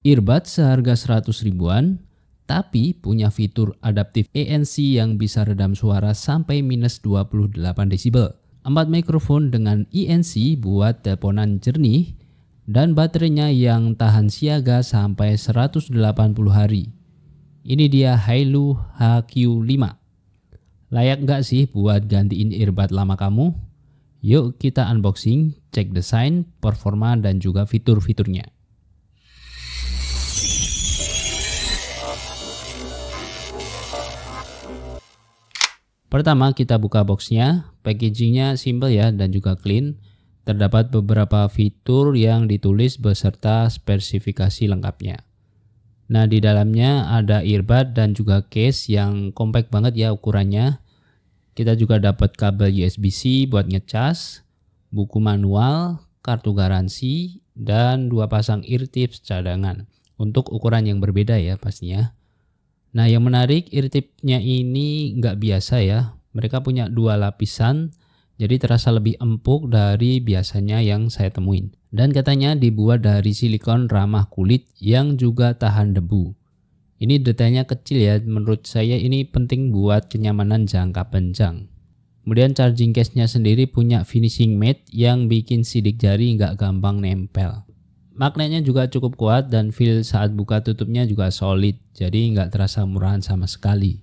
Earbud seharga 100 ribuan, tapi punya fitur adaptif ANC yang bisa redam suara sampai minus 28 desibel. 4 mikrofon dengan ANC buat teleponan jernih, dan baterainya yang tahan siaga sampai 180 hari. Ini dia Hailu HQ5. Layak nggak sih buat gantiin earbud lama kamu? Yuk kita unboxing, cek desain, performa, dan juga fitur-fiturnya. Pertama kita buka boxnya, packagingnya simple ya dan juga clean. Terdapat beberapa fitur yang ditulis beserta spesifikasi lengkapnya. Nah di dalamnya ada earbud dan juga case yang compact banget ya ukurannya. Kita juga dapat kabel USB-C buat ngecas, buku manual, kartu garansi, dan 2 pasang ear tips cadangan. Untuk ukuran yang berbeda ya pastinya. Nah yang menarik ear tipnya ini nggak biasa ya. Mereka punya 2 lapisan, jadi terasa lebih empuk dari biasanya yang saya temuin. Dan katanya dibuat dari silikon ramah kulit yang juga tahan debu. Ini detailnya kecil ya, menurut saya ini penting buat kenyamanan jangka panjang. Kemudian charging case-nya sendiri punya finishing matte yang bikin sidik jari nggak gampang nempel. Magnetnya juga cukup kuat dan feel saat buka tutupnya juga solid, jadi nggak terasa murahan sama sekali.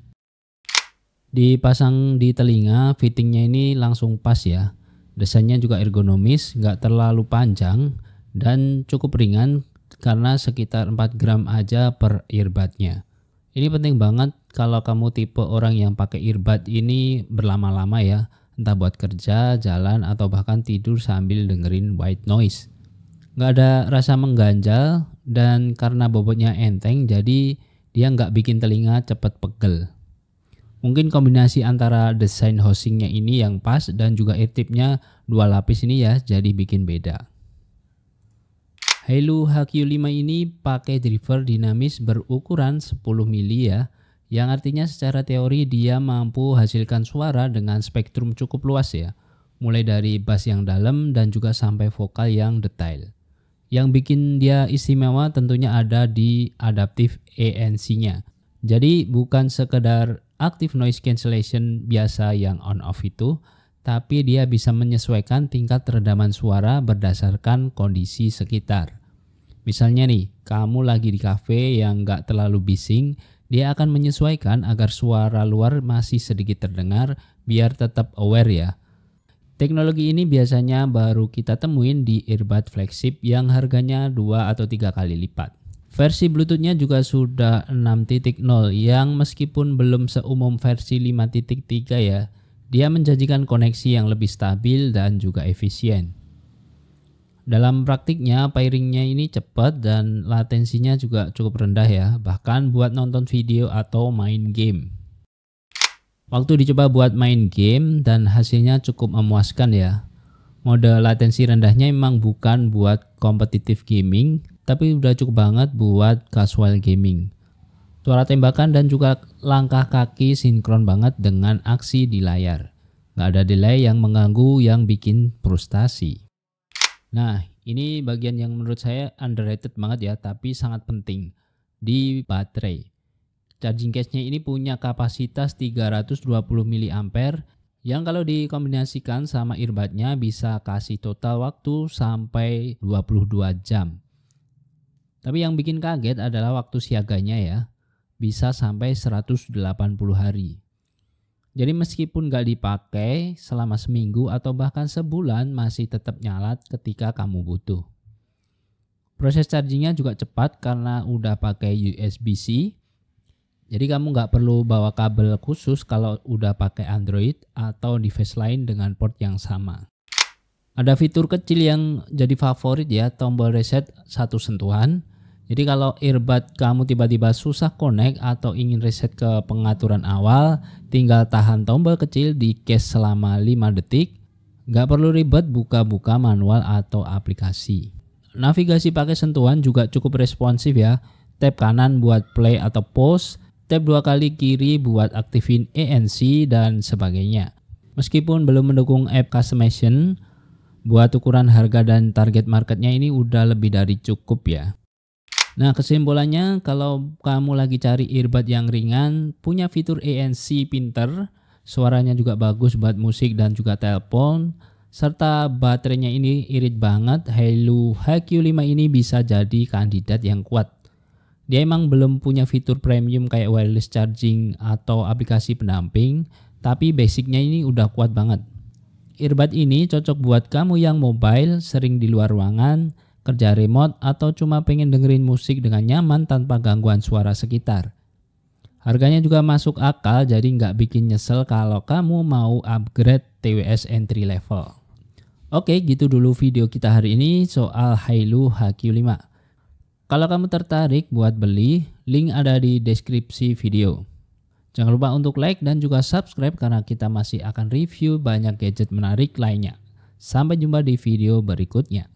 Dipasang di telinga, fittingnya ini langsung pas ya. Desainnya juga ergonomis, nggak terlalu panjang dan cukup ringan karena sekitar 4 gram aja per earbudnya. Ini penting banget kalau kamu tipe orang yang pakai earbud ini berlama-lama ya, entah buat kerja, jalan, atau bahkan tidur sambil dengerin white noise. Nggak ada rasa mengganjal dan karena bobotnya enteng jadi dia nggak bikin telinga cepet pegel. Mungkin kombinasi antara desain housingnya ini yang pas dan juga ear tipnya 2 lapis ini ya jadi bikin beda. Hailu HQ5 ini pakai driver dinamis berukuran 10 mili ya, yang artinya secara teori dia mampu hasilkan suara dengan spektrum cukup luas ya, mulai dari bass yang dalam dan juga sampai vokal yang detail. Yang bikin dia istimewa tentunya ada di adaptive ANC-nya. Jadi bukan sekedar active noise cancellation biasa yang on off itu, tapi dia bisa menyesuaikan tingkat redaman suara berdasarkan kondisi sekitar. Misalnya nih, kamu lagi di cafe yang nggak terlalu bising, dia akan menyesuaikan agar suara luar masih sedikit terdengar biar tetap aware ya. Teknologi ini biasanya baru kita temuin di earbud flagship yang harganya 2 atau 3 kali lipat. Versi Bluetooth-nya juga sudah 6.0 yang meskipun belum seumum versi 5.3 ya, dia menjanjikan koneksi yang lebih stabil dan juga efisien. Dalam praktiknya pairingnya ini cepat dan latensinya juga cukup rendah ya, bahkan buat nonton video atau main game. Waktu dicoba buat main game dan hasilnya cukup memuaskan ya. Mode latensi rendahnya memang bukan buat kompetitif gaming, tapi udah cukup banget buat casual gaming. Suara tembakan dan juga langkah kaki sinkron banget dengan aksi di layar. Nggak ada delay yang mengganggu yang bikin frustasi. Nah ini bagian yang menurut saya underrated banget ya, tapi sangat penting di baterai. Charging case-nya ini punya kapasitas 320 mAh yang kalau dikombinasikan sama earbudnya bisa kasih total waktu sampai 22 jam. Tapi yang bikin kaget adalah waktu siaganya ya, bisa sampai 180 hari. Jadi meskipun nggak dipakai selama seminggu atau bahkan sebulan masih tetap nyala ketika kamu butuh. Proses chargingnya juga cepat karena udah pakai USB-C. Jadi kamu nggak perlu bawa kabel khusus kalau udah pakai Android atau device lain dengan port yang sama. Ada fitur kecil yang jadi favorit ya, tombol reset satu sentuhan. Jadi kalau earbud kamu tiba-tiba susah connect atau ingin reset ke pengaturan awal, tinggal tahan tombol kecil di case selama 5 detik. Nggak perlu ribet buka-buka manual atau aplikasi. Navigasi pakai sentuhan juga cukup responsif ya. Tap kanan buat play atau pause, tap 2 kali kiri buat aktifin ANC dan sebagainya. Meskipun belum mendukung app customization, buat ukuran harga dan target marketnya ini udah lebih dari cukup ya. Nah, kesimpulannya kalau kamu lagi cari earbud yang ringan, punya fitur ANC pinter, suaranya juga bagus buat musik dan juga telepon, serta baterainya ini irit banget, Hailu HQ5 ini bisa jadi kandidat yang kuat. Dia emang belum punya fitur premium kayak wireless charging atau aplikasi pendamping, tapi basicnya ini udah kuat banget. Earbud ini cocok buat kamu yang mobile, sering di luar ruangan, kerja remote, atau cuma pengen dengerin musik dengan nyaman tanpa gangguan suara sekitar. Harganya juga masuk akal, jadi nggak bikin nyesel kalau kamu mau upgrade TWS entry level. Oke, gitu dulu video kita hari ini soal Hailu HQ5. Kalau kamu tertarik buat beli, link ada di deskripsi video. Jangan lupa untuk like dan juga subscribe karena kita masih akan review banyak gadget menarik lainnya. Sampai jumpa di video berikutnya.